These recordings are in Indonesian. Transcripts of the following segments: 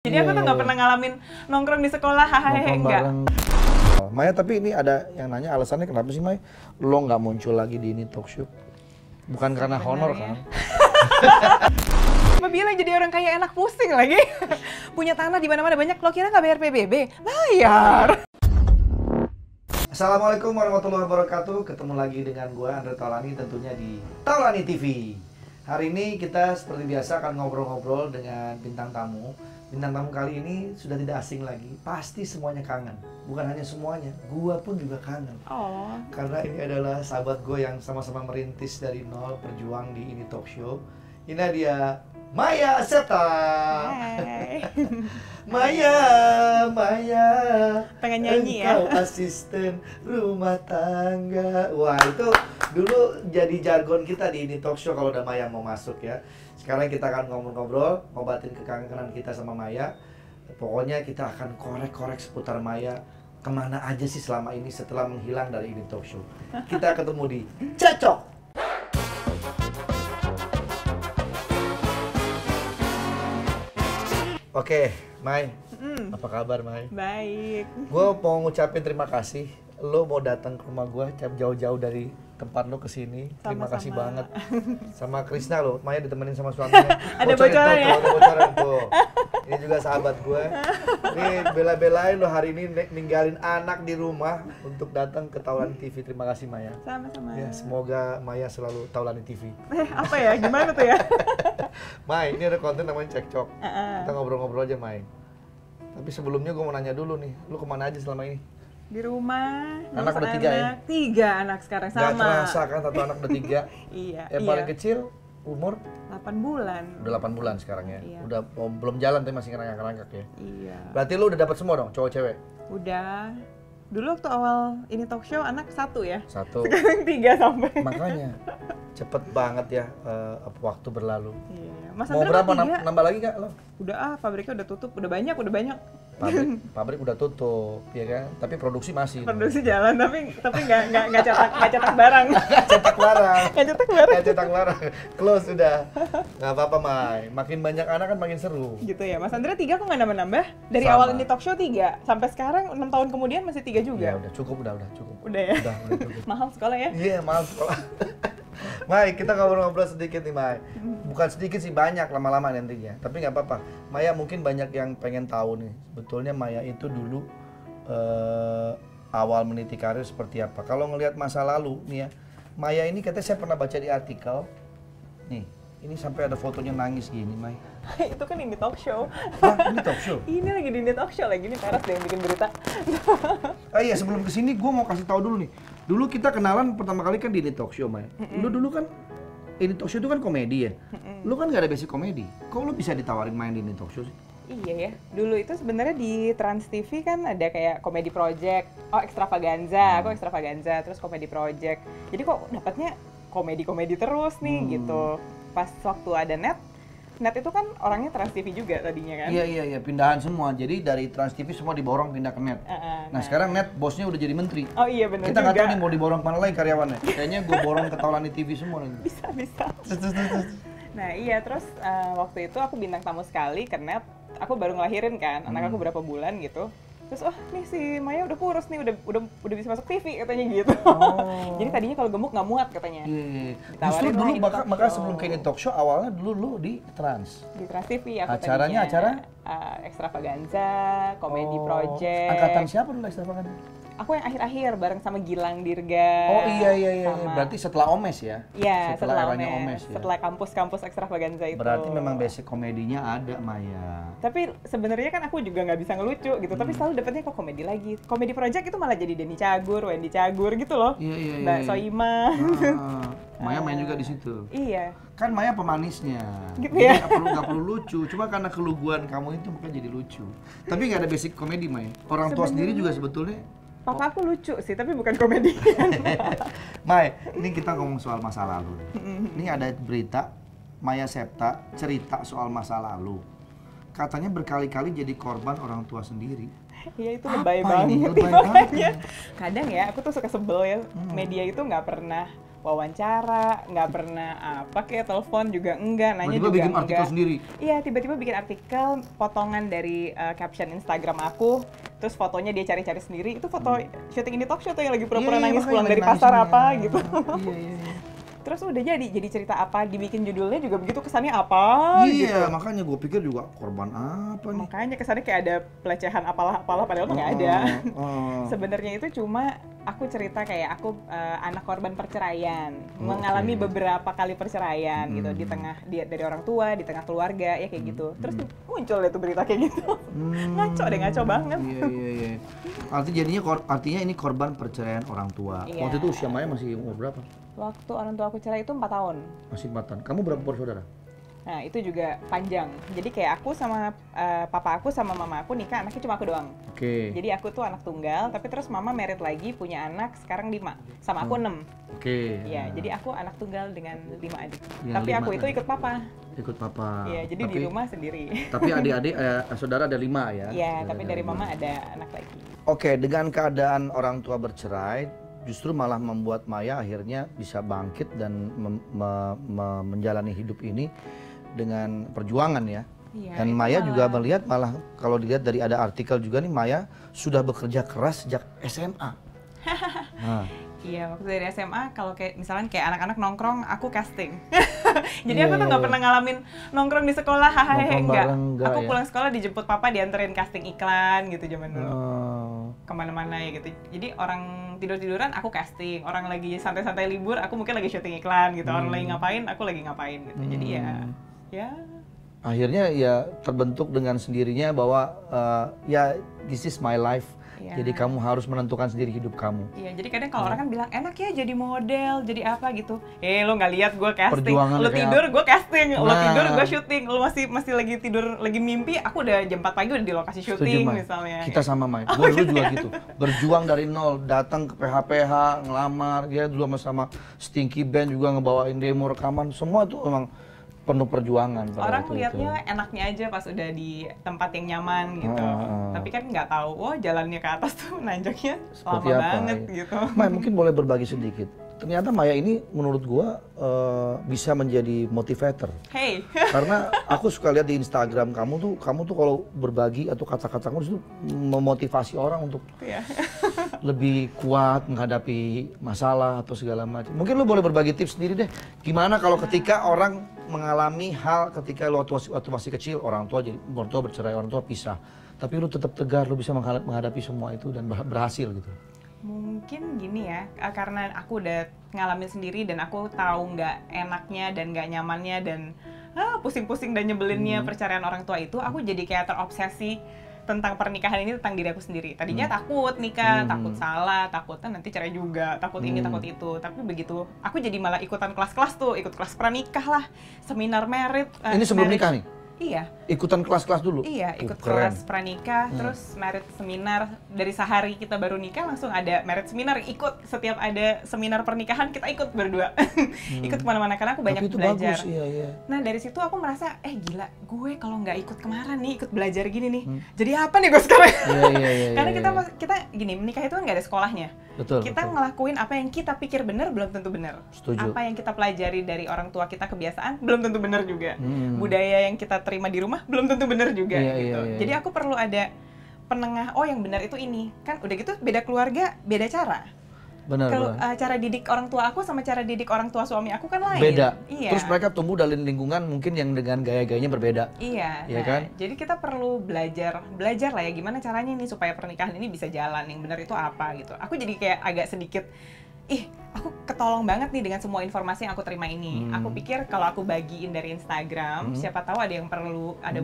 Jadi aku tuh nggak pernah ngalamin nongkrong di sekolah, hahaha, enggak. Maya, tapi ini ada yang nanya alasannya kenapa sih, Maya? Lo nggak muncul lagi di ini talk show? Bukan karena honor kan? Mbak bilang jadi orang kaya enak pusing lagi. Punya tanah di mana-mana banyak, lo kira nggak bayar PBB? Bayar. Assalamualaikum warahmatullahi wabarakatuh. Ketemu lagi dengan gua Andre Taulani, tentunya di Taulani TV. Hari ini kita seperti biasa akan ngobrol-ngobrol dengan bintang tamu. Bintang tamu kali ini sudah tidak asing lagi. Pasti semuanya kangen. Bukan hanya semuanya, gua pun juga kangen. Oh. Karena ini adalah sahabat gue yang sama-sama merintis dari nol, berjuang di ini talk show. Ini dia Maya Septa. Hai. Maya, Pengen nyanyi ya? engkau asisten rumah tangga. Wah, itu dulu jadi jargon kita di ini talk show kalau udah Maya mau masuk ya. Sekarang kita akan ngobrol-ngobrol, ngobatin kekangenan kita sama Maya. Pokoknya kita akan korek-korek seputar Maya. Kemana aja sih selama ini setelah menghilang dari ini talk show. Kita ketemu di Cocok. Oke, Mai. Apa kabar, Mai? Baik. Gue mau ngucapin terima kasih. Lo mau datang ke rumah gue jauh-jauh dari tempat lo ke sini. Terima kasih banget. Sama Krisna lo, Maya ditemenin sama suaminya. Ada bocoran ya? Ada bocoran tuh. Ini juga sahabat gue. Ini bela-belain lo hari ini ninggalin anak di rumah untuk datang ke Taulani TV. Terima kasih, Maya. Sama-sama. Ya, semoga Maya selalu Taulani TV. Apa ya? Gimana tuh ya? Mai, ini ada konten namanya Cekcok. Kita ngobrol-ngobrol aja, Mai. Tapi sebelumnya gue mau nanya dulu nih, lu kemana aja selama ini? Di rumah. Anak udah 3 ya? 3 anak sekarang sama. Gak terasa kan satu anak udah 3? Iya. Yang paling kecil umur? 8 bulan. Udah 8 bulan sekarang ya? Iya. Udah belum jalan tapi masih ngerangkak-ngerangkak ya? Iya. Berarti lu udah dapat semua dong, cowok cewek? Udah. Dulu waktu awal ini talk show anak 1 ya. 1. Sekarang 3 sampai. Makanya cepet banget ya waktu berlalu. Iya. Mas Mau Andre berapa udah 3? nambah lagi gak lo? Udah pabriknya udah tutup, udah banyak. Pabrik udah tutup, ya kan? Tapi produksi masih. Produksi jalan tapi nggak cetak barang. Cetak larang. Nggak cetak barang. Nggak cetak larang. Close sudah. Nggak apa-apa, Mai. Makin banyak anak kan makin seru. Gitu ya. Mas Andre 3 kok nggak nambah-nambah? Dari Sama. awal ini talk show 3 sampai sekarang 6 tahun kemudian masih 3 juga. Ya udah cukup. Udah ya. Udah cukup. Mahal sekolah ya? Iya, maaf sekolah. Mai, kita ngobrol-ngobrol sedikit nih, Mai. Bukan sedikit sih, banyak lama-lama nantinya. Tapi nggak apa-apa. Maya mungkin banyak yang pengen tahu nih. Sebetulnya Maya itu dulu awal meniti karir seperti apa. Kalau ngelihat masa lalu nih ya, Maya ini katanya saya pernah baca di artikel. Nih, ini sampai ada fotonya nangis gini, Mai. Itu kan ini talk show. Hah, ini talk show? Ini lagi di ini talk show lagi. Ini Teras deh yang bikin berita. Ah iya, sebelum kesini gue mau kasih tahu dulu nih. Dulu kita kenalan pertama kali kan di ini talk show, Mai. Lu dulu kan ini talk show itu kan komedi ya. Lu kan gak ada basic komedi. Kok lu bisa ditawarin main di ini talk show sih? Iya ya, dulu itu sebenarnya di Trans TV kan ada kayak komedi project, extravaganza, aku extravaganza, terus komedi project. Jadi kok dapatnya komedi-komedi terus nih gitu. Pas waktu ada Net itu kan orangnya Trans TV juga tadinya kan? Iya, pindahan semua. Jadi dari Trans TV semua diborong pindah ke Net. Nah sekarang Net bosnya udah jadi menteri. Oh iya benar. Kita nggak tahu nih mau diborong kemana lagi karyawannya. Kayaknya gue borong ke Taulani TV semua nih. Bisa. Nah iya, terus waktu itu aku bintang tamu sekali ke Net. Aku baru ngelahirin kan, anak aku berapa bulan gitu. Terus nih si Maya udah kurus nih, udah bisa masuk TV katanya gitu. Jadi tadinya kalau gemuk nggak muat katanya. Justru dulu maka sebelum ke ini talk show awalnya dulu lu di Trans. Di Trans TV aku Acaranya tadinya. Extravaganza, komedi project. Angkatan siapa dulu Extravaganza? Aku yang akhir-akhir bareng sama Gilang Dirga. Oh iya. Berarti setelah Omes ya? Iya, setelah eranya Omes ya. Setelah kampus-kampus Extravaganza itu. Berarti memang basic komedinya ada, Maya. Tapi sebenarnya kan aku juga nggak bisa ngelucu gitu, tapi selalu dapetnya kok komedi lagi. Komedi project itu malah jadi Denny Cagur, Wendy Cagur gitu loh. Iya. Mbak Soima. Maya main juga di situ. Iya. Kan Maya pemanisnya. Gitu ya? Nggak perlu lucu, cuma karena keluguan kamu itu makanya jadi lucu. Tapi nggak ada basic komedi, Maya. Orang tua sendiri juga sebetulnya. Papa aku lucu sih, tapi bukan komedi. Mai, ini kita ngomong soal masa lalu. Ini ada berita, Maya Septa cerita soal masa lalu. Katanya berkali-kali jadi korban orang tua sendiri. Iya itu lebay Apa ini? banget. Lebay banget. Kadang ya, aku tuh suka sebel ya, media itu nggak pernah wawancara, nggak pernah apa kayak telepon juga enggak, nanya Tiba-tiba juga bikin enggak. artikel sendiri. Iya, tiba-tiba bikin artikel potongan dari caption Instagram aku, terus fotonya dia cari-cari sendiri. Itu foto syuting ini talk show tuh yang lagi pura-pura Iya, nangis makanya pulang lagi dari pasar nangisnya. apa gitu. Iya, iya, iya. Terus udah jadi cerita apa, dibikin judulnya juga begitu, kesannya apa gitu. Iya, makanya gue pikir juga korban apa nih. Makanya kesannya kayak ada pelecehan apalah padahal mah nggak ada. Oh. Sebenarnya itu cuma aku cerita kayak aku anak korban perceraian, Oke. mengalami beberapa kali perceraian gitu di tengah dari orang tua, di tengah keluarga ya kayak gitu. Terus muncul deh tuh berita kayak gitu. Ngaco banget. Iya, iya, iya. Artinya ini korban perceraian orang tua. Iya. Waktu itu usia Maya masih umur berapa? Waktu orang tua aku cerai itu 4 tahun. Masih 4 tahun. Kamu berapa bersaudara? Nah itu juga panjang. Jadi kayak aku sama papa aku sama mama aku nikah, anaknya cuma aku doang. Oke. Jadi aku tuh anak tunggal, tapi terus mama married lagi, punya anak, sekarang 5. Sama aku 6. Oke. Iya, jadi aku anak tunggal dengan 5 adik. Yang Tapi 5 aku itu adik. ikut papa. Ikut papa. Iya, jadi di rumah sendiri. Tapi adik-adik saudara ada 5 ya? Iya, tapi dari mama ada anak lagi. Oke, dengan keadaan orang tua bercerai, justru malah membuat Maya akhirnya bisa bangkit dan menjalani hidup ini dengan perjuangan ya. Iya, Dan itu Maya juga malah- melihat malah kalau dilihat dari ada artikel juga nih, Maya sudah bekerja keras sejak SMA. Nah, Iya, waktu dari SMA kalau kayak misalnya kayak anak-anak nongkrong, aku casting. Jadi Iya, aku tuh iya, nggak iya. pernah ngalamin nongkrong di sekolah, hahaha, Nongkrong enggak. bareng, enggak Aku ya? pulang sekolah dijemput papa, dianterin casting iklan gitu zaman dulu. oh, Kemana-mana ya gitu. Jadi orang tidur-tiduran aku casting, orang lagi santai-santai libur aku mungkin lagi syuting iklan gitu, orang lagi ngapain aku lagi ngapain gitu. Jadi ya akhirnya ya terbentuk dengan sendirinya bahwa ya this is my life. Iya. Jadi kamu harus menentukan sendiri hidup kamu. iya. Jadi kadang kalau orang kan bilang enak ya jadi model, jadi apa gitu. Lo nggak lihat gue casting, Perjuangan lo kayak tidur gue casting, lo Nah. tidur gue syuting, lo masih lagi tidur lagi mimpi, aku udah jam 4 pagi udah di lokasi Setuju, syuting Mai. misalnya. Kita sama, Mai. Gue dulu juga gitu. Berjuang dari nol, datang ke PH-PH, ngelamar. Dia dulu sama Stinky Band juga ngebawain demo rekaman. Semua itu memang penuh perjuangan. pada Orang waktu lihatnya itu. enaknya aja pas udah di tempat yang nyaman gitu. Ah. Tapi kan nggak tahu, jalannya ke atas tuh nanjaknya Seperti lama apa, banget ya. gitu. Mai, mungkin boleh berbagi sedikit. Ternyata Maya ini menurut gua bisa menjadi motivator. Hey, Karena aku suka lihat di Instagram kamu tuh kalau berbagi atau kata-katamu itu memotivasi orang untuk ya. lebih kuat menghadapi masalah atau segala macam. Mungkin lu boleh berbagi tips sendiri deh. Gimana kalau ketika orang mengalami hal ketika lu waktu masih kecil, orang tua bercerai, orang tua pisah. Tapi lu tetap tegar, lu bisa menghadapi semua itu dan berhasil gitu. Mungkin gini ya, karena aku udah ngalamin sendiri dan aku tahu nggak enaknya dan nggak nyamannya dan pusing-pusing dan nyebelinnya perceraian orang tua itu, aku jadi kayak terobsesi tentang pernikahan ini, tentang diri aku sendiri. Tadinya takut nikah, takut salah, takutnya nanti cerai juga, takut ini, takut itu. Tapi begitu, aku jadi malah ikutan kelas-kelas tuh, ikut kelas pranikah lah, seminar merit. Ini sebelum nikah nih? Iya. Ikutan kelas-kelas dulu? Iya, ikut Keren. kelas pranikah, terus merit seminar. Dari sehari kita baru nikah langsung ada merit seminar, ikut setiap ada seminar pernikahan kita ikut berdua. Ikut kemana-mana karena aku banyak Tapi itu belajar. bagus, iya. Nah dari situ aku merasa, gila, gue kalau nggak ikut kemarin nih, ikut belajar gini nih, jadi apa nih gue sekarang? Iya. Karena kita gini, menikah itu kan nggak ada sekolahnya. Betul. Kita ngelakuin apa yang kita pikir benar belum tentu benar. Setuju. Apa yang kita pelajari dari orang tua kita, kebiasaan belum tentu benar juga. Budaya yang kita terima di rumah belum tentu benar juga Iya, gitu. iya. Jadi aku perlu ada penengah. Oh yang benar itu ini. Kan udah gitu beda keluarga, beda cara. Benar. Kalau cara didik orang tua aku sama cara didik orang tua suami aku kan lain. Beda. Iya. Terus mereka tumbuh dalam lingkungan mungkin yang dengan gaya-gayanya berbeda. Iya, Iya kan? Jadi kita perlu belajar lah ya gimana caranya nih supaya pernikahan ini bisa jalan, yang benar itu apa gitu. Aku jadi kayak agak sedikit, aku ketolong banget nih dengan semua informasi yang aku terima ini. Aku pikir kalau aku bagiin dari Instagram, siapa tahu ada yang perlu, ada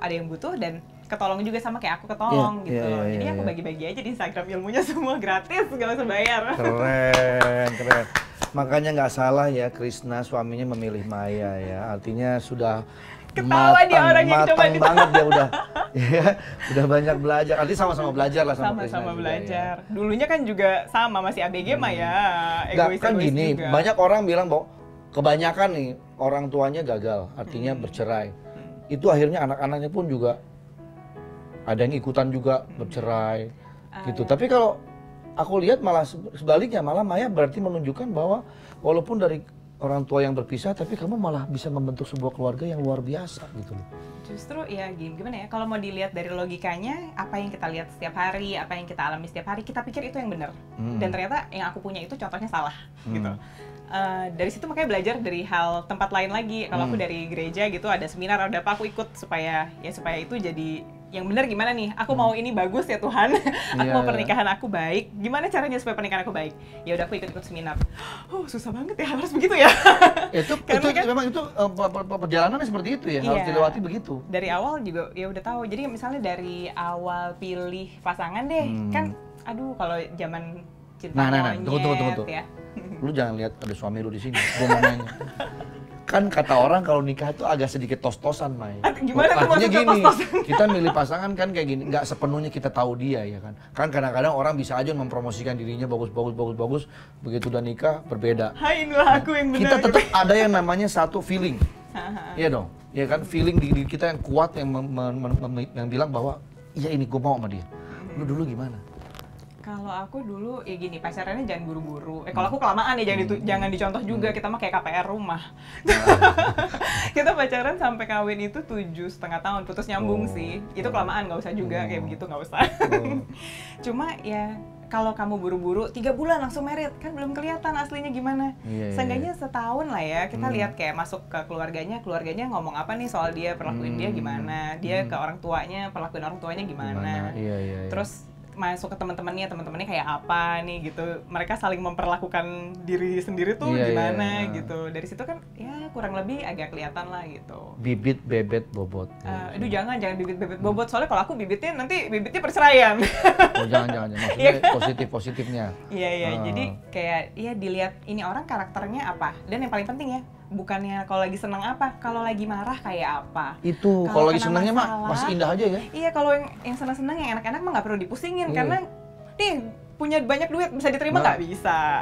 yang butuh dan ketolong juga sama kayak aku ketolong Iya, gitu. iya, Jadi iya, aku iya. bagi-bagi aja di Instagram, ilmunya semua gratis, nggak usah bayar. Keren. Makanya nggak salah ya Krisna suaminya memilih Maya ya. Artinya sudah Ketawa dia orang yang coba matang banget dia udah. Ya, udah banyak belajar. Artinya sama-sama belajar lah sama Krisna Sama-sama juga, belajar. ya. Dulunya kan juga sama, masih ABG mah ya, Nggak, egois-egois kan gini, juga. banyak orang bilang bahwa kebanyakan nih orang tuanya gagal, artinya bercerai. Itu akhirnya anak-anaknya pun juga ada yang ikutan juga bercerai gitu. Tapi kalau aku lihat malah sebaliknya, malah Maya berarti menunjukkan bahwa walaupun dari orang tua yang berpisah, tapi kamu malah bisa membentuk sebuah keluarga yang luar biasa gitu loh. Justru ya gimana ya, kalau mau dilihat dari logikanya, apa yang kita lihat setiap hari, apa yang kita alami setiap hari, kita pikir itu yang benar. Dan ternyata yang aku punya itu contohnya salah gitu. Dari situ makanya belajar dari hal tempat lain lagi. Kalau aku dari gereja gitu, ada seminar, ada apa, aku ikut supaya itu jadi yang benar gimana nih, aku mau ini bagus ya Tuhan, aku mau pernikahan aku baik, gimana caranya supaya pernikahan aku baik? Ya udah aku ikut seminar. Oh susah banget ya, harus begitu ya. Itu memang itu perjalanannya seperti itu ya, harus dilewati begitu. Dari awal juga ya udah tahu. Jadi misalnya dari awal pilih pasangan deh, kan aduh kalau zaman cinta monyet tunggu. Ya. Lu jangan lihat ada suami lu di sini, gua mau nanya. Kan kata orang kalau nikah itu agak sedikit tos-tosan, Mai. Gimana tuh artinya gini, tos-tosan? kita milih pasangan kan kayak gini, nggak sepenuhnya kita tahu dia ya kan. Kan kadang-kadang orang bisa aja mempromosikan dirinya bagus, begitu udah nikah berbeda. Hai, inilah aku yang benar. Kita tetap ada yang namanya satu feeling. Iya dong, ya kan, feeling di diri kita yang kuat yang bilang bahwa iya ini gue mau sama dia. Lu dulu gimana? Kalau aku dulu ya gini, pacarannya jangan buru-buru. Kalau aku kelamaan ya jangan dicontoh juga, kita mah kayak KPR rumah. Kita pacaran sampai kawin itu 7,5 tahun, putus nyambung sih. Itu kelamaan, nggak usah juga kayak begitu, nggak usah. Cuma ya kalau kamu buru-buru 3 bulan langsung married, kan belum kelihatan aslinya gimana. Seenggaknya setahun lah ya, kita lihat kayak masuk ke keluarganya ngomong apa nih soal dia, perlakuin dia gimana, dia ke orang tuanya, perlakuin orang tuanya gimana. Terus masuk ke teman-temannya kayak apa nih gitu, mereka saling memperlakukan diri sendiri tuh gimana gitu. Dari situ kan ya kurang lebih agak kelihatan lah gitu. Bibit, bebet, bobot. Aduh jangan bibit, bebet, bobot, soalnya kalau aku bibitnya nanti bibitnya perceraian. Oh jangan, maksudnya positifnya. Iya, jadi kayak ya dilihat ini orang karakternya apa, dan yang paling penting ya, bukannya kalau lagi senang apa, kalau lagi marah kayak apa. Itu kalau lagi senangnya mah masih indah aja ya. Iya, kalau yang senang-senang, yang enak-enak mah nggak perlu dipusingin, karena nih punya banyak duit bisa diterima nggak? Bisa.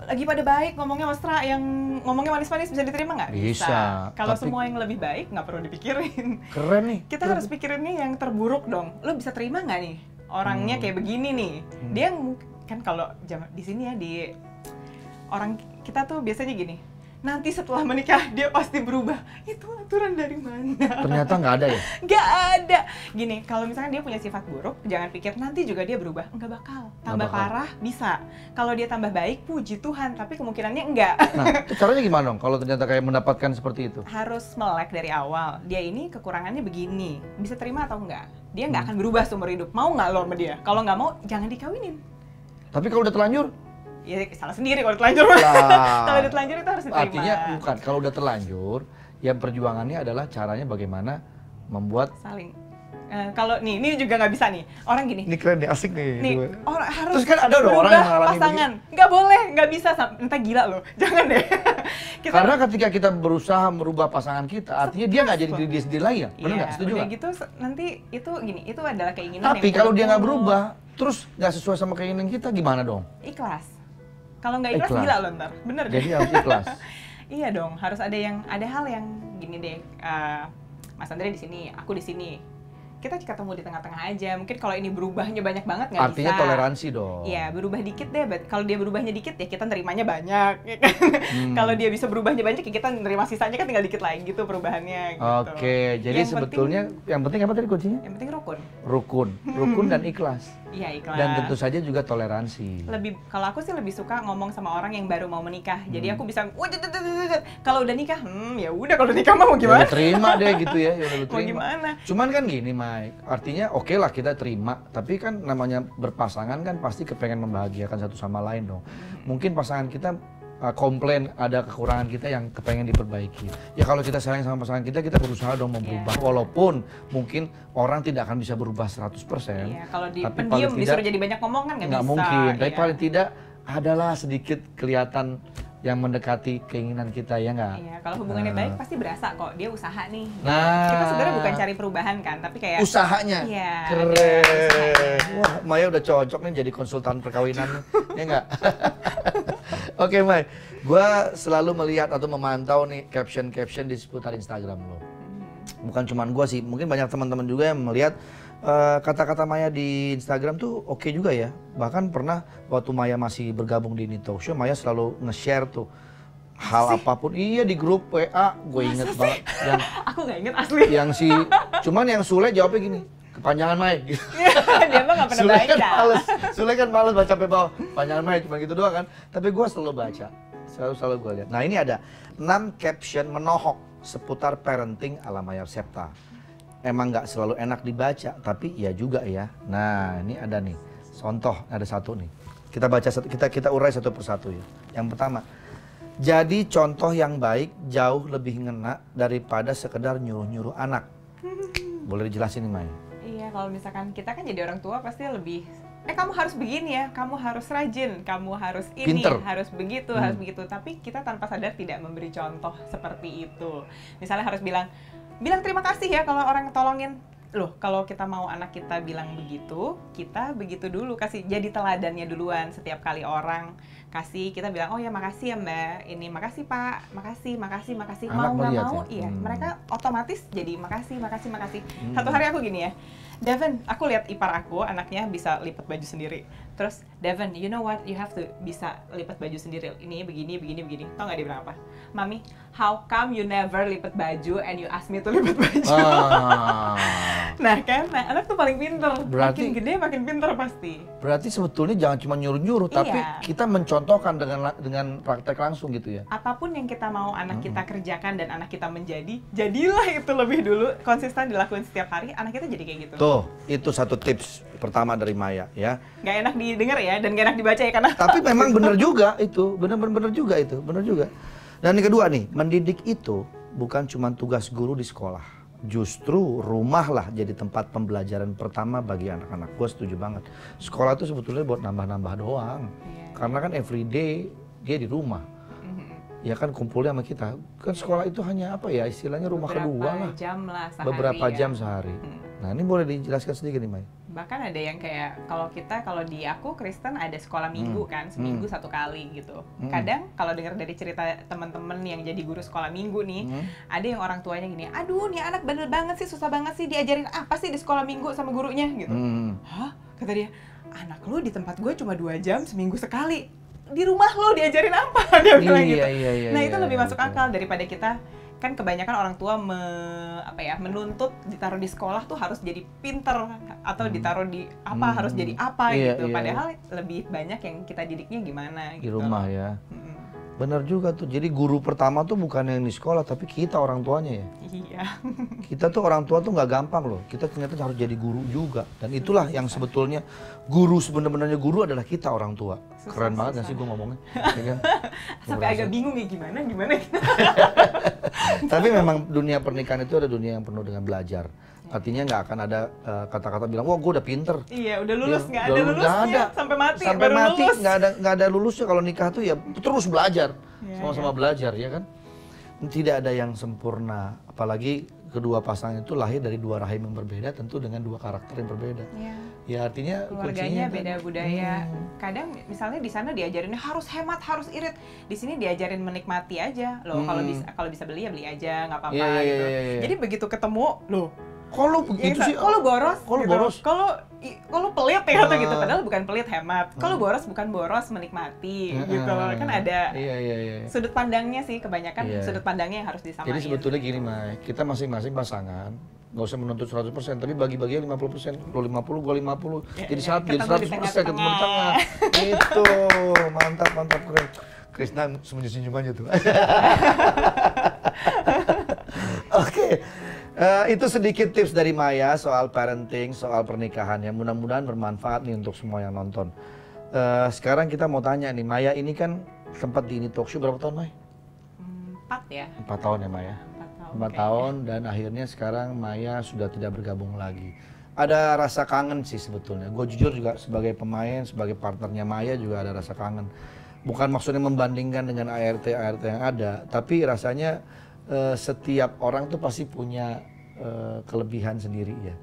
Lagi pada baik ngomongnya mesra, yang ngomongnya manis-manis bisa diterima nggak? Bisa. Kalau semua yang lebih baik nggak perlu dipikirin. Keren nih. Kita harus pikirinnya yang terburuk dong. Lo bisa terima nggak nih orangnya kayak begini nih? Dia kan kalau di sini ya, di orang kita tuh biasanya gini, nanti setelah menikah dia pasti berubah. Itu aturan dari mana? Ternyata nggak ada ya? Nggak ada. Gini, kalau misalnya dia punya sifat buruk, jangan pikir nanti juga dia berubah. Nggak bakal. Tambah parah bisa. Kalau dia tambah baik, puji Tuhan. Tapi kemungkinannya enggak. Nah, caranya gimana dong kalau ternyata kayak mendapatkan seperti itu? Harus melek dari awal. Dia ini kekurangannya begini. Bisa terima atau enggak? Dia nggak akan berubah seumur hidup. Mau nggak lo sama dia? Kalau nggak mau, jangan dikawinin. Tapi kalau udah terlanjur? Ya salah sendiri kalau terlanjur. Kalau udah terlanjur itu harus diterima. Artinya bukan, kalau udah terlanjur, yang perjuangannya adalah caranya bagaimana membuat saling. Kalau ini juga nggak bisa nih. Orang gini. Ini keren nih, asik nih. Orang harus. Terus kan ada orang yang mengalami pasangan. Nggak boleh, nggak bisa. Entah gila loh. Jangan deh. Karena ketika kita berusaha merubah pasangan kita, artinya dia nggak jadi diri dia sendiri lagi ya? Benar nggak? Setuju nggak? Gitu nanti itu gini, itu adalah keinginan. Tapi kalau dia nggak berubah, terus nggak sesuai sama keinginan kita, gimana dong? Ikhlas. Kalau nggak ikhlas gila lo ntar, bener deh. Jadi harus ikhlas. Iya dong, harus ada hal yang gini deh. Mas Andre di sini, aku di sini. Kita ketemu di tengah-tengah aja. Mungkin kalau ini berubahnya banyak banget nggak bisa. Artinya toleransi dong. Iya, berubah dikit deh. Kalau dia berubahnya dikit ya kita nerimanya banyak. Ya kan? Kalau dia bisa berubahnya banyak ya kita nerima sisanya kan tinggal dikit lagi gitu perubahannya. Gitu. Oke, jadi sebetulnya yang penting apa tadi kuncinya? Yang penting rukun. Rukun dan ikhlas. Iya, ikhlas. Dan tentu saja juga toleransi. Kalau aku sih lebih suka ngomong sama orang yang baru mau menikah. Jadi aku bisa, kalau udah nikah, ya udah kalau nikah mau gimana? Ya terima deh gitu ya, ya udah terima. Mau gimana? Cuman kan gini, Mike. Artinya oke lah kita terima, tapi kan namanya berpasangan kan pasti kepengen membahagiakan satu sama lain dong. Mungkin pasangan kita komplain ada kekurangan kita yang kepengen diperbaiki. Ya kalau kita sayang sama pasangan kita berusaha dong memberubah. Walaupun mungkin orang tidak akan bisa berubah 100%. Iya, kalau pendiam disuruh jadi banyak ngomong kan nggak bisa. Nggak mungkin, tapi paling tidak adalah sedikit kelihatan yang mendekati keinginan kita, ya nggak? Iya, kalau hubungannya baik pasti berasa kok, dia usaha nih. Nah, kita sebenarnya bukan cari perubahan kan, tapi kayak usahanya. Iya. Keren. Wah, Maya udah cocok nih jadi konsultan perkawinan, ya nggak? Oke, Maya, gue selalu melihat atau memantau nih caption di seputar Instagram lo. Bukan cuma gue sih, mungkin banyak teman-teman juga yang melihat kata-kata Maya di Instagram tuh oke juga ya. Bahkan pernah waktu Maya masih bergabung di ini talk show, Maya selalu nge-share tuh hal apapun. Iya di grup WA, gue inget banget. Yang, Aku nggak inget asli. Cuman yang Sule jawabnya gini, kepanjangan Maya. Gitu. Dia mah nggak pernah baca. Sule kan males baca sampai bawah, panjangan Maya cuma gitu doang kan. Tapi gue selalu baca, selalu gue lihat. Nah ini ada 6 caption menohok seputar parenting ala Maya Septa. Emang nggak selalu enak dibaca, tapi ya juga ya. Nah, ini ada nih, contoh ada satu nih. Kita baca kita urai satu persatu ya. Yang pertama, jadi contoh yang baik jauh lebih ngena daripada sekedar nyuruh-nyuruh anak. Boleh dijelasin nih, Mai? Iya, kalau misalkan kita kan jadi orang tua pasti lebih kamu harus begini ya, kamu harus rajin, kamu harus ini, Pinter. harus begitu, harus begitu. Tapi kita tanpa sadar tidak memberi contoh seperti itu. Misalnya harus bilang terima kasih ya kalau orang tolongin. Loh, kalau kita mau anak kita bilang begitu, kita begitu dulu, kasih jadi teladannya duluan. Setiap kali orang kasih, kita bilang, oh ya makasih ya mbak, ini makasih pak, makasih. Anak Mau nggak melihat mau, ya? iya. Mereka otomatis jadi makasih. Satu hari aku gini ya, Devin, aku lihat ipar aku, anaknya bisa lipat baju sendiri. Terus, Devin, you know what, you have to bisa lipat baju sendiri. Ini begini. Tau nggak dia bilang apa? Mami, how come you never lipat baju and you ask me to lipat baju? Nah kan, anak tuh paling pinter. Berarti- makin gede makin pinter pasti. Berarti sebetulnya jangan cuma nyuruh-nyuruh, tapi Iya. kita mencontohkan dengan praktek langsung gitu ya. Apapun yang kita mau anak kita kerjakan dan anak kita menjadi, jadilah itu lebih dulu. Konsisten dilakuin setiap hari, anak kita jadi kayak gitu. Tuh, itu satu tips pertama dari Maya ya. Nggak enak didengar ya, dan nggak enak dibaca ya karena Tapi memang benar juga itu, benar juga itu, benar juga. Dan yang kedua nih, mendidik itu bukan cuma tugas guru di sekolah. Justru rumah lah jadi tempat pembelajaran pertama bagi anak-anak. Gue setuju banget. Sekolah itu sebetulnya buat nambah-nambah doang. Iya. Karena kan everyday dia di rumah. Ya kan kumpulnya sama kita. Kan sekolah itu hanya apa ya, istilahnya rumah kedua lah. jam lah sehari. Beberapa ya. jam sehari. Nah ini boleh dijelaskan sedikit nih, Mai. Bahkan ada yang kayak kalau di aku Kristen ada sekolah minggu kan, seminggu satu kali gitu. Kadang kalau dengar dari cerita teman-teman yang jadi guru sekolah minggu nih, ada yang orang tuanya gini, aduh nih anak bandel banget sih, susah banget sih diajarin apa sih di sekolah minggu sama gurunya gitu. Hah? Kata dia, anak lu di tempat gue cuma 2 jam seminggu sekali. Di rumah lu diajarin apa? Dia bilang gitu. Iya, Nah itu lebih masuk betul. akal daripada kita kan kebanyakan orang tua menuntut ditaruh di sekolah tuh harus jadi pinter atau ditaruh di apa harus jadi apa Iya, gitu. iya, Padahal lebih banyak yang kita didiknya gimana Di gitu. rumah ya. Mm-mm. Benar juga tuh. Jadi guru pertama tuh bukan yang di sekolah, tapi kita orang tuanya ya. Iya. Kita tuh orang tua tuh nggak gampang loh. Kita ternyata harus jadi guru juga. Dan itulah yang sebetulnya guru, sebenarnya guru adalah kita orang tua. Susah, Keren banget nggak susah. sih gue ngomongnya? Ya kan? Sampai agak bingung ya gimana. Tapi memang dunia pernikahan itu ada dunia yang penuh dengan belajar. Artinya nggak akan ada kata-kata bilang, wah gue udah pinter. Iya, udah lulus, Ya, nggak udah ada lulus, lulusnya, nggak ada. sampai mati Sampai baru mati lulus. nggak ada lulusnya. Kalau nikah tuh ya terus belajar, Iya, sama-sama belajar ya kan. Tidak ada yang sempurna, apalagi kedua pasangan itu lahir dari 2 rahim yang berbeda, tentu dengan 2 karakter yang berbeda. Iya. Ya artinya Keluarganya kuncinya beda kan- budaya. Kadang misalnya di sana diajarinnya harus hemat, harus irit. Di sini diajarin menikmati aja. Loh, kalau bisa beli ya beli aja, nggak apa-apa Iya, iya, gitu. iya, iya. Jadi begitu ketemu, loh, Kok lu begitu sih? Kalau boros, Kok lu gitu. boros? Kalau pelit ya atau gitu. Padahal bukan pelit, hemat. Kalau boros bukan boros, menikmati gitu loh. Kan ada Iya. sudut pandangnya sih, kebanyakan Iya. sudut pandangnya yang harus disamain. Jadi sebetulnya gini, Mai, kita masing-masing pasangan nggak usah menuntut 100%, tapi bagi-bagian 50%. Lo 50, gue 50. Ya, Jadi ya, saat jadi ketemu di 100%, ketemu di tengah. Itu, mantap, keren. Krisna senyum-senyum aja tuh. Oke. Itu sedikit tips dari Maya soal parenting, soal pernikahan ya. Mudah-mudahan bermanfaat nih untuk semua yang nonton. Sekarang kita mau tanya nih, Maya ini kan sempat di ini talk show berapa tahun, Mai? 4 ya. 4 tahun ya, Maya? 4 tahun. 4 tahun dan akhirnya sekarang Maya sudah tidak bergabung lagi. Ada rasa kangen sih sebetulnya. Gue jujur juga sebagai pemain, sebagai partnernya Maya juga ada rasa kangen. Bukan maksudnya membandingkan dengan ART yang ada, tapi rasanya setiap orang tuh pasti punya kelebihan sendiri ya.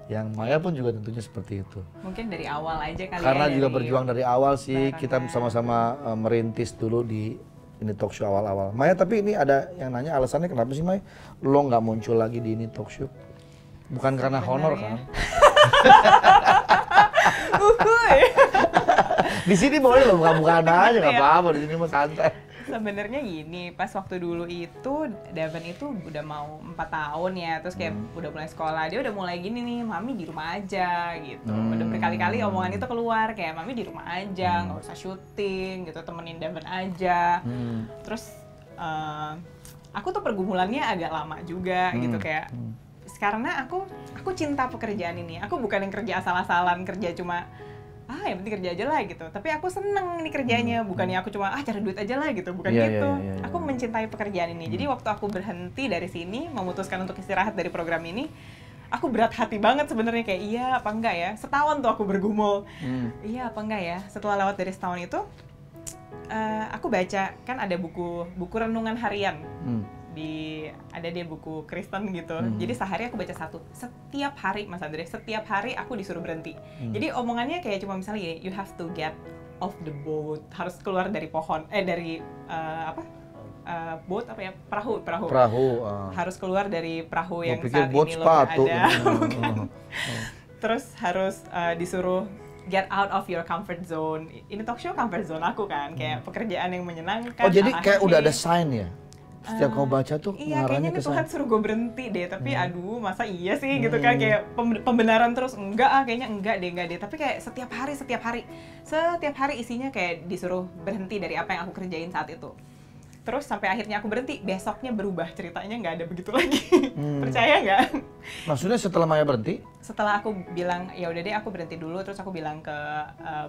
Yang Maya pun juga tentunya seperti itu. Mungkin dari awal aja kali Karena ya. juga dari berjuang dari awal sih, barengan. kita sama-sama merintis dulu di ini talk show awal-awal. Maya, tapi ini ada yang nanya alasannya kenapa sih, May lo nggak muncul lagi di ini talk show? Bukan karena honor kan? Sebenarnya- Uhuy. Di sini boleh loh buka-bukaan aja, nggak Iya. apa-apa. Di sini mah santai. Sebenarnya gini, pas waktu dulu itu Daven itu udah mau 4 tahun ya, terus kayak udah mulai sekolah, dia udah mulai gini nih, mami di rumah aja gitu. Udah berkali-kali omongan itu keluar kayak mami di rumah aja, nggak usah syuting gitu, temenin Daven aja. Terus aku tuh pergumulannya agak lama juga gitu kayak karena aku cinta pekerjaan ini. Aku bukan yang kerja asal-asalan, kerja cuma yang penting kerja aja lah gitu. Tapi aku seneng nih kerjanya, bukannya aku cuma cari duit aja lah gitu, bukan Iya, gitu. iya, iya, Aku mencintai pekerjaan ini. Jadi waktu aku berhenti dari sini, memutuskan untuk istirahat dari program ini, aku berat hati banget sebenarnya kayak iya apa enggak ya. Setahun tuh aku bergumul. Iya apa enggak ya. Setelah lewat dari setahun itu, aku baca kan ada buku renungan harian. Ada dia buku Kristen gitu. Jadi sehari aku baca satu. Setiap hari Mas Andre, setiap hari aku disuruh berhenti. Jadi omongannya kayak cuma misalnya gini, you have to get off the boat, harus keluar dari pohon, dari boat apa ya, perahu. Harus keluar dari perahu yang pikir saat boat ini lo sepatu. ada. Terus harus disuruh get out of your comfort zone. Ini talk show comfort zone aku kan, kayak pekerjaan yang menyenangkan. Oh jadi kayak udah ada happy. sign ya? Setiap kau baca tuh Iya, mengarahnya kayaknya ke nih Tuhan sana. suruh gue berhenti deh, tapi aduh masa iya sih gitu kan, kayak pembenaran terus, kayaknya enggak deh, tapi kayak setiap hari isinya kayak disuruh berhenti dari apa yang aku kerjain saat itu. Terus sampai akhirnya aku berhenti, besoknya berubah ceritanya, nggak ada begitu lagi. Percaya nggak? Maksudnya setelah Maya berhenti? Setelah aku bilang ya udah deh aku berhenti dulu, terus aku bilang ke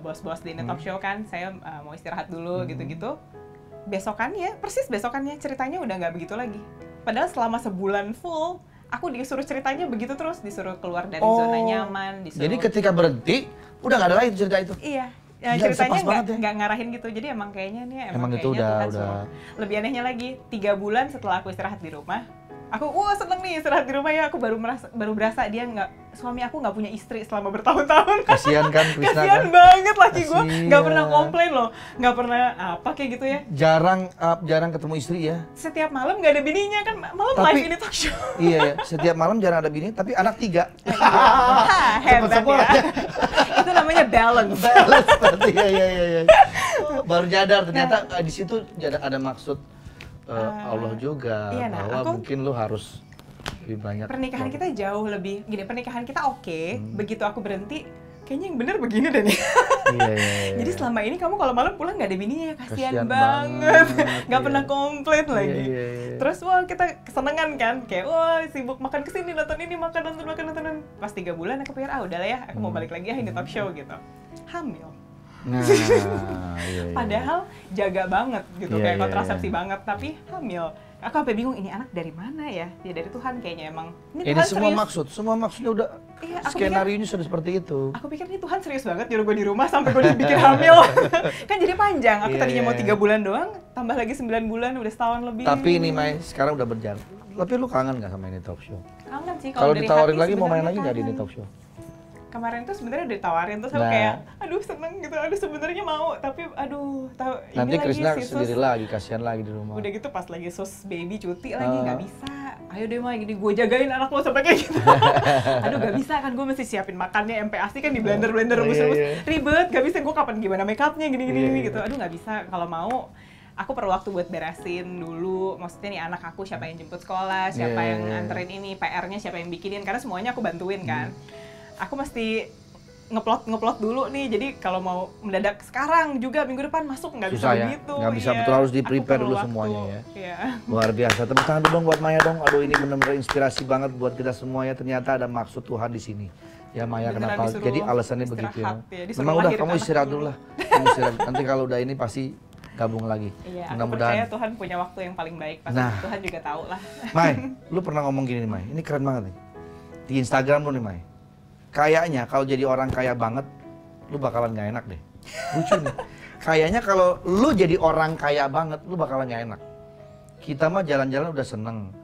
bos-bos di Talk Show kan, saya mau istirahat dulu gitu-gitu. Persis besokannya ceritanya udah nggak begitu lagi. Padahal selama sebulan full, aku disuruh ceritanya begitu terus, disuruh keluar dari zona nyaman, disuruh. Jadi ketika berhenti, udah nggak ada lagi cerita itu? Iya. Gila, Ceritanya pas banget ya. nggak ngarahin gitu. Jadi emang kayaknya nih Emang itu kayaknya Tuhan udah. suruh. Lebih anehnya lagi, 3 bulan setelah aku istirahat di rumah, aku seneng nih istirahat di rumah ya. Aku baru berasa suami aku nggak punya istri selama bertahun-tahun. Kasian kan Krisna Kasian kan? banget laki gue, nggak Kasian. pernah komplain loh, nggak pernah apa kayak gitu ya. Jarang ketemu istri ya? Setiap malam nggak ada bininya kan, malam Tapi- live ini talk show. Iya ya, setiap malam jarang ada bini, tapi anak 3. Hebat semua ya. Itu namanya balance. Balance berarti, iya. Baru nyadar ternyata di situ ada maksud Allah juga, iya, nah, bahwa aku- mungkin lu harus lebih banyak. Pernikahan kita jauh lebih gini, pernikahan kita oke. Begitu aku berhenti, kayaknya yang bener begini deh nih. Iya. Jadi selama ini kamu kalau malam pulang nggak ada bininya, kasihan Kasian banget. banget, Nggak iya. pernah komplain lagi. Iya. Terus kita kesenangan kan, kayak sibuk makan kesini, nonton ini, nonton. Pas 3 bulan aku pikir udahlah ya, aku mau balik lagi ini talk show gitu. Hamil. Nah, iya. Padahal jaga banget gitu, Iya, kayak iya, kontrasepsi iya. banget, tapi hamil. Aku sampai bingung, ini anak dari mana ya? Ya dari Tuhan kayaknya emang. Ini Tuhan semua serius. semua maksudnya udah Iya, aku skenario-nya sudah seperti itu. Aku pikir nih Tuhan serius banget nyuruh gue di rumah sampai gue dibikin hamil. Kan jadi panjang. Aku Iya, tadinya mau iya. 3 bulan doang, tambah lagi 9 bulan, udah setahun lebih. Tapi ini Mai sekarang udah berjalan. Tapi lu kangen nggak sama ini talk show? kangen sih Kalau dari ditawarin hati lagi mau main sebenarnya lagi nggak di ini kangen. talk show? Kemarin tuh sebenarnya udah ditawarin, terus aku Nah. kayak aduh seneng gitu, aduh sebenarnya mau, tapi aduh tahu Nanti ini Krisna lagi si sendiri Sus. lagi, kasihan lagi di rumah. Udah gitu pas lagi sus baby cuti lagi nggak bisa. Ayo deh mah gini gue jagain anak lo sampai kayak gitu. Aduh gak bisa kan, gue mesti siapin makannya, MPASI kan di blender Iya, rebus-rebus. iya. Ribet, gak bisa gue kapan gimana make upnya gini Iya. gitu. Aduh gak bisa, kalau mau aku perlu waktu buat beresin dulu. Maksudnya nih anak aku siapa yang jemput sekolah, siapa Iya, yang iya. nganterin ini, PR-nya siapa yang bikinin, karena semuanya aku bantuin kan. Aku mesti ngeplot dulu nih, jadi kalau mau mendadak sekarang juga minggu depan masuk nggak bisa Susah ya? begitu. Nggak bisa, Iya. betul harus Aku di-prepare perlu dulu waktu. semuanya ya. Iya. Luar biasa. Tepuk tangan dulu dong buat Maya dong. Aduh ini benar-benar inspirasi banget buat kita semua ya. Ternyata ada maksud Tuhan di sini. Ya Maya Beneran kenapa? disuruh Jadi alasannya begitu ya. istirahat ya, disuruh Memang udah lahirin kamu anak istirahat dulu. dulu lah. Kamu istirahat. Nanti kalau udah ini pasti gabung lagi. Iya, aku percaya Mudah-mudahan. Tuhan punya waktu yang paling baik. Pasti Nah. Tuhan juga tahu lah. Mai, lu pernah ngomong gini nih Mai. Ini keren banget nih. Di Instagram lu nih Mai. Kayaknya kalau jadi orang kaya banget, lu bakalan nggak enak deh. Lucu nih. Kayaknya kalau lu jadi orang kaya banget, lu bakalan nggak enak. Kita mah jalan-jalan udah seneng.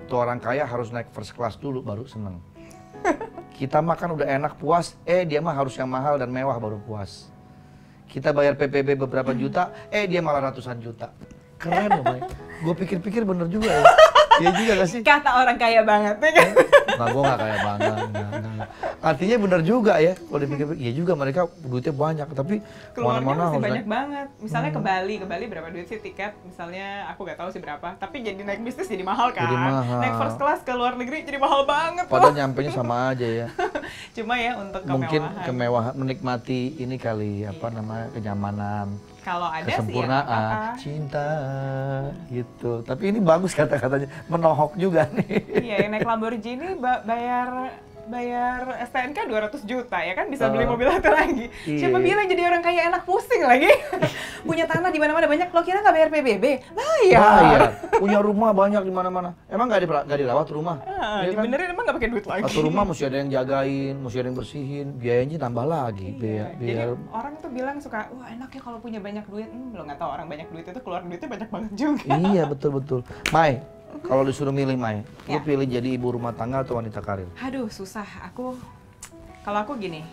Tuh orang kaya harus naik first class dulu baru seneng. Kita makan udah enak puas, dia mah harus yang mahal dan mewah baru puas. Kita bayar PPB beberapa juta, dia malah ratusan juta. Keren loh, Mai. Gue pikir-pikir bener juga ya. Iya juga gak sih? Kata orang kaya banget, ya kan? Nggak, gue nggak kaya banget. Nggak. Artinya benar juga ya, kalau dipikir-pikir, iya juga mereka duitnya banyak, tapi Keluarnya mana-mana masih harus banyak banget. Misalnya ke Bali berapa duit sih tiket? Misalnya aku nggak tahu sih berapa, tapi jadi naik bisnis jadi mahal kan. Jadi mahal. Naik first class ke luar negeri jadi mahal banget padahal loh. nyampenya sama aja ya. Cuma ya untuk Mungkin kemewahan. kemewahan, menikmati ini kali, apa namanya, kenyamanan, Kalau ada sih ya nggak kesempurnaan, apa-apa. cinta, gitu. Tapi ini bagus kata-katanya, menohok juga nih. Iya, yang naik Lamborghini bayar STNK 200 juta ya kan bisa beli mobil satu lagi. Iya. Siapa bilang jadi orang kaya enak pusing lagi? Punya tanah di mana-mana banyak. Lo kira nggak bayar PBB? Bayar. Bayar. Punya rumah banyak di mana-mana. Emang nggak dirawat rumah? Ah, Iya kan? dibenerin emang nggak pakai duit lagi. Atau rumah mesti ada yang jagain, mesti ada yang bersihin, biayanya tambah lagi. Iya, jadi Biar orang tuh bilang suka, wah enak ya kalau punya banyak duit. Lo nggak tahu orang banyak duit itu keluar duitnya banyak banget juga. iya, betul-betul. Mai, kalau disuruh milih Mai, lu Ya. pilih jadi ibu rumah tangga atau wanita karir? Aduh, susah. Kalau aku gini,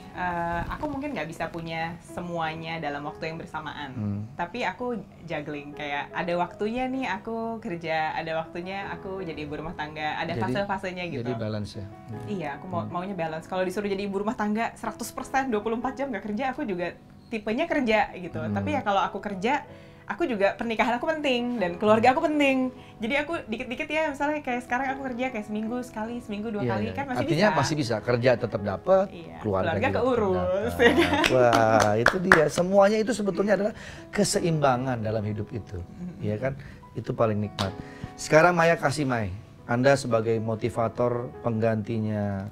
aku mungkin nggak bisa punya semuanya dalam waktu yang bersamaan. Tapi aku juggling, kayak ada waktunya nih aku kerja, ada waktunya aku jadi ibu rumah tangga, ada Jadi- fase-fasenya gitu. Jadi balance ya. Iya, aku maunya balance. Kalau disuruh jadi ibu rumah tangga 100% 24 jam nggak kerja, aku juga tipenya kerja gitu. Tapi ya kalau aku kerja, aku juga pernikahan aku penting dan keluarga aku penting. Jadi aku dikit-dikit ya, misalnya kayak sekarang aku kerja kayak seminggu sekali, seminggu 2 Iya, kali iya. kan masih Artinya bisa. masih bisa kerja tetap dapat, Iya, keluarga keluarga juga keurus, tetap dapat. Wah, itu dia. Semuanya itu sebetulnya adalah keseimbangan dalam hidup itu, ya kan? Itu paling nikmat. Sekarang Maya kasih Mai, Anda sebagai motivator penggantinya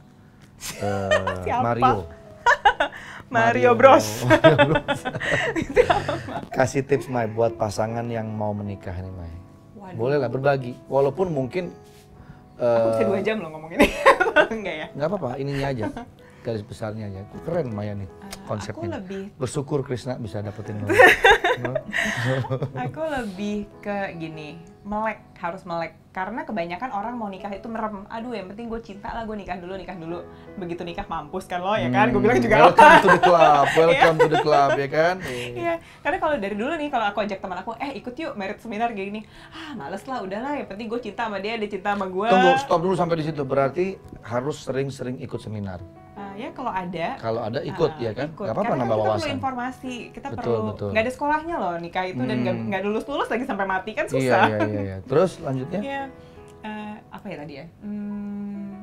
Siapa? Mario. Mario Bros. Kasih tips Mai buat pasangan yang mau menikah nih Mai. Waduh. Boleh lah berbagi, walaupun mungkin Aku bisa 2 jam loh ngomong ini. Enggak ya? nggak apa-apa, ininya aja, garis besarnya aja. Keren Maya nih konsepnya. Aku lebih Bersyukur Krisna bisa dapetin lo. Aku lebih ke gini, harus melek. Karena kebanyakan orang mau nikah itu merem. Aduh, yang penting gue cinta lah, gue nikah dulu. Begitu nikah mampus kan lo, ya kan? Gue bilang juga Welcome apa? to the club, welcome to the club, ya kan? Iya, karena kalau dari dulu nih, kalau aku ajak teman aku, ikut yuk merit seminar kayak gini. Males lah, udahlah. Yang penting gue cinta sama dia cinta sama gue. Tunggu, stop dulu sampai di situ. Berarti harus sering-sering ikut seminar. Ya kalau ada. Kalau ada ikut, ya kan? Ikut. Gak apa-apa Karena nambah kita perlu wawasan. informasi, kita Betul, perlu. betul. Nggak ada sekolahnya loh nikah itu dan nggak lulus lagi sampai mati kan Iya, susah. iya. Terus lanjutnya? Iya. Apa ya tadi ya?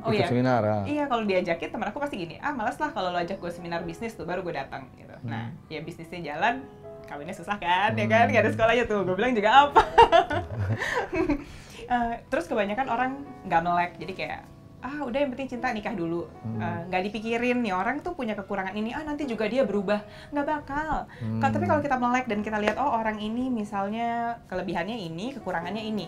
Oh Ikut iya. seminar. Iya, kalau diajakin teman aku pasti gini, malas lah kalau lo ajak gue seminar bisnis tuh baru gue datang gitu. Nah, ya bisnisnya jalan, kawinnya susah kan, ya kan? Gak ada sekolahnya tuh. Gue bilang juga apa? Terus kebanyakan orang nggak melek, jadi kayak udah yang penting cinta nikah dulu, nggak dipikirin nih orang tuh punya kekurangan ini, nanti juga dia berubah, nggak bakal. Tapi kalau kita melek dan kita lihat orang ini misalnya kelebihannya ini, kekurangannya ini,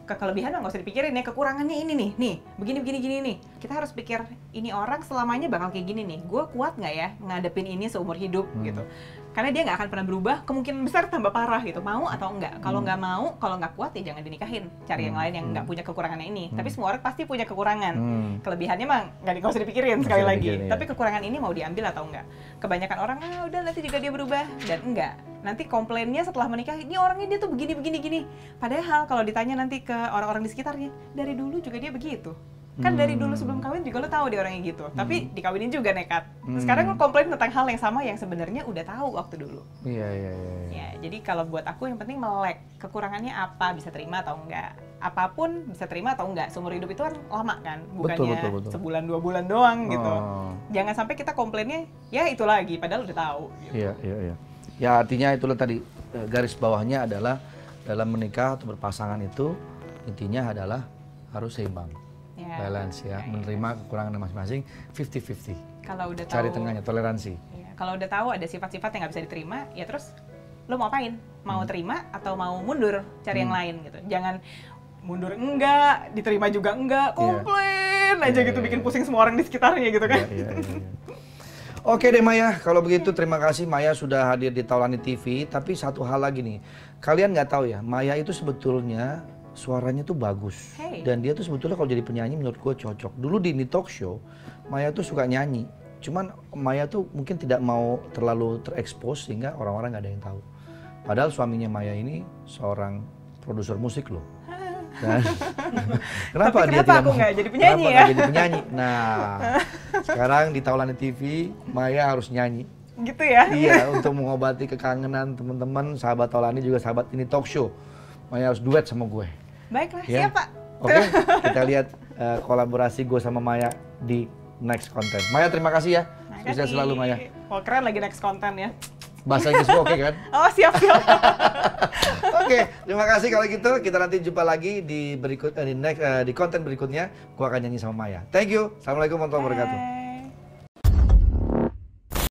kelebihan nggak usah dipikirin ya, kekurangannya ini nih begini nih. Kita harus pikir ini orang selamanya bakal kayak gini nih, gue kuat nggak ya ngadepin ini seumur hidup gitu. Karena dia nggak akan pernah berubah, kemungkinan besar tambah parah gitu. Mau atau enggak? Kalau nggak mau, kalau nggak kuat ya jangan dinikahin. Cari yang lain yang nggak punya kekurangannya ini. Tapi semua orang pasti punya kekurangan. Kelebihannya mah nggak usah dipikirin sekali lagi. dipikirin, ya. Tapi kekurangan ini mau diambil atau enggak? Kebanyakan orang udah nanti juga dia berubah dan enggak. Nanti komplainnya setelah menikah, ini orangnya dia tuh begini. Padahal kalau ditanya nanti ke orang-orang di sekitarnya, dari dulu juga dia begitu. Kan dari dulu sebelum kawin juga lo tahu dia orangnya gitu, tapi dikawinin juga nekat. Terus sekarang lo komplain tentang hal yang sama yang sebenarnya udah tahu waktu dulu. Iya. Ya, jadi kalau buat aku yang penting melek kekurangannya apa, bisa terima atau enggak. Apapun bisa terima atau enggak. Seumur hidup itu kan lama kan, bukannya Betul. sebulan 2 bulan doang gitu. Oh. Jangan sampai kita komplainnya ya itu lagi, padahal udah tahu. Gitu. Iya. Ya artinya itulah tadi garis bawahnya adalah dalam menikah atau berpasangan itu intinya adalah harus seimbang. Ya. Balance ya, menerima kekurangan masing-masing 50-50. Kalau udah tahu, Cari tengahnya, toleransi. ya, kalau udah tahu ada sifat-sifat yang nggak bisa diterima, ya terus lo mau apain? Mau terima atau mau mundur cari yang lain gitu. Jangan mundur enggak, diterima juga enggak, komplain aja gitu, bikin pusing semua orang di sekitarnya gitu kan. Iya. Oke deh Maya, kalau begitu terima kasih Maya sudah hadir di Taulani TV. Tapi satu hal lagi nih, kalian nggak tahu ya, Maya itu sebetulnya suaranya tuh bagus. Hey. Dan dia tuh sebetulnya kalau jadi penyanyi menurut gue cocok. Dulu di talk show, Maya tuh suka nyanyi. Cuman Maya tuh mungkin tidak mau terlalu terekspos sehingga orang-orang nggak ada yang tahu. Padahal suaminya Maya ini seorang produser musik loh. Dan Tapi dia kenapa tidak aku mau? nggak jadi penyanyi Kenapa ya? nggak jadi penyanyi? Nah, sekarang di Taulani TV, Maya harus nyanyi. Gitu ya? Iya, untuk mengobati kekangenan teman-teman, sahabat Taulani juga sahabat ini talk show. Maya harus duet sama gue. Baiklah, Ya. siap Pak. Oke, kita lihat kolaborasi gue sama Maya di next konten. Maya, terima kasih ya. Sukses Makasih. selalu Maya. Wah, keren lagi next konten ya. Bahasa Inggris gue oke kan? Oh, siap-siap. Oke, terima kasih kalau gitu. Kita nanti jumpa lagi di konten berikutnya. Gua akan nyanyi sama Maya. Thank you. Assalamualaikum warahmatullahi wabarakatuh.